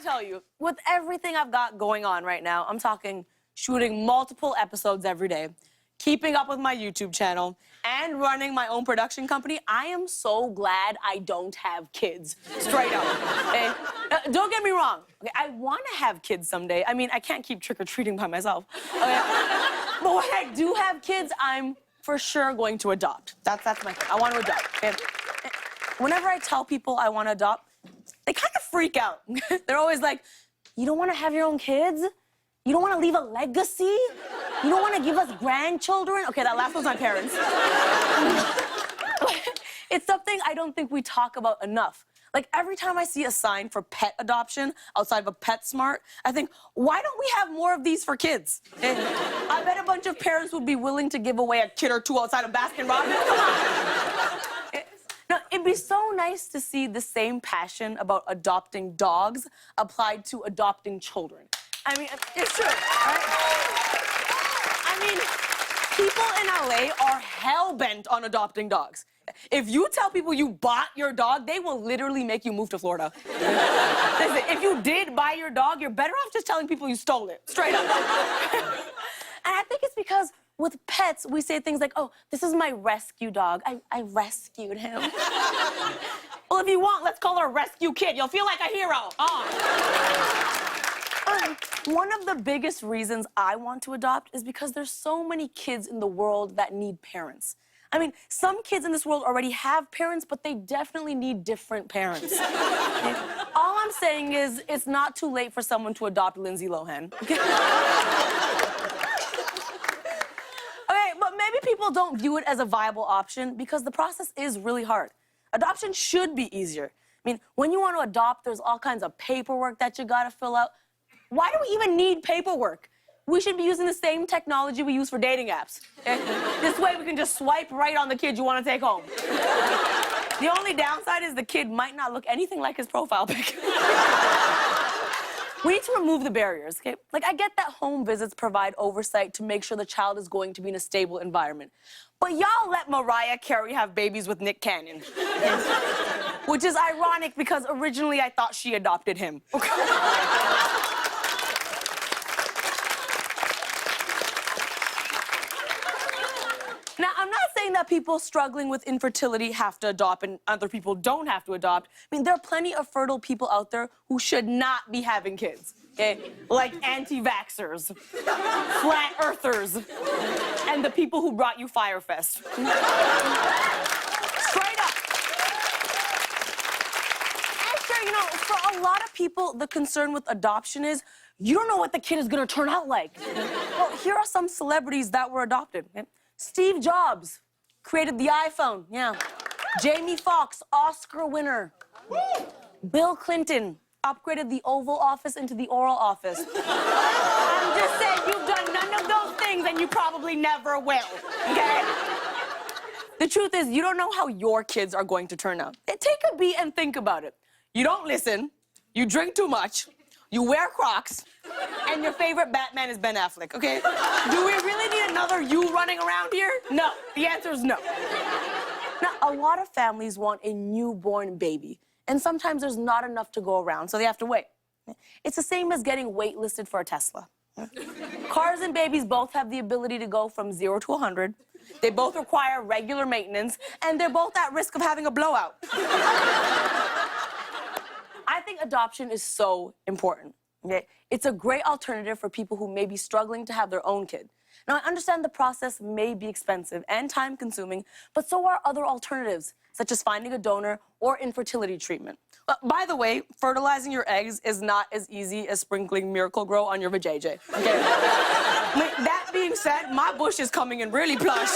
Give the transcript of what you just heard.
tell you, with everything I've got going on right now, I'm talking shooting multiple episodes every day, keeping up with my YouTube channel, and running my own production company, I am so glad I don't have kids. Straight up. Okay? Don't get me wrong. Okay? I want to have kids someday. I mean, I can't keep trick-or-treating by myself. Okay? But when I do have kids, I'm for sure going to adopt. That's my thing. I want to adopt. Okay? Whenever I tell people I want to adopt, they kind of freak out. They're always like, you don't want to have your own kids? You don't want to leave a legacy? You don't want to give us grandchildren? Okay, that last one's my parents. It's something I don't think we talk about enough. Like, every time I see a sign for pet adoption outside of a PetSmart, I think, why don't we have more of these for kids? And I bet a bunch of parents would be willing to give away a kid or two outside of Baskin-Robbins. Come on. Now, it'd be so nice to see the same passion about adopting dogs applied to adopting children. I mean, it's true, right? I mean, people in LA are hell-bent on adopting dogs. If you tell people you bought your dog, they will literally make you move to Florida. Listen, if you did buy your dog, you're better off just telling people you stole it, straight up. And I think it's because with pets, we say things like, oh, this is my rescue dog. I rescued him. Well, if you want, let's call her Rescue Kid. You'll feel like a hero. One of the biggest reasons I want to adopt is because there's so many kids in the world that need parents. I mean, some kids in this world already have parents, but they definitely need different parents. Okay? All I'm saying is it's not too late for someone to adopt Lindsay Lohan. Okay? Okay, but maybe people don't view it as a viable option because the process is really hard. Adoption should be easier. I mean, when you want to adopt, there's all kinds of paperwork that you gotta fill out. Why do we even need paperwork? We should be using the same technology we use for dating apps. Okay? This way we can just swipe right on the kid you want to take home. The only downside is the kid might not look anything like his profile pic. We need to remove the barriers, okay? Like, I get that home visits provide oversight to make sure the child is going to be in a stable environment. But y'all let Mariah Carey have babies with Nick Cannon. Which is ironic because originally I thought she adopted him. Okay? Now, I'm not saying that people struggling with infertility have to adopt and other people don't have to adopt. I mean, there are plenty of fertile people out there who should not be having kids, okay? Like anti-vaxxers, flat earthers, and the people who brought you Firefest. Straight up. And sure, you know, for a lot of people, the concern with adoption is you don't know what the kid is gonna turn out like. Well, here are some celebrities that were adopted. Okay? Steve Jobs created the iPhone, yeah. Jamie Foxx, Oscar winner. Bill Clinton upgraded the Oval Office into the Oral Office. I'm just saying, you've done none of those things and you probably never will, okay? The truth is, you don't know how your kids are going to turn out. Take a beat and think about it. You don't listen, you drink too much, you wear Crocs, and your favorite Batman is Ben Affleck, okay? Do we really need another you running around here? No. The answer is no. Now, a lot of families want a newborn baby, and sometimes there's not enough to go around, so they have to wait. It's the same as getting waitlisted for a Tesla. Cars and babies both have the ability to go from 0 to 100. They both require regular maintenance, and they're both at risk of having a blowout. I think adoption is so important, okay? It's a great alternative for people who may be struggling to have their own kid. Now, I understand the process may be expensive and time-consuming, but so are other alternatives, such as finding a donor or infertility treatment. By the way, fertilizing your eggs is not as easy as sprinkling Miracle Grow on your vajayjay, okay? That being said, my bush is coming in really plush.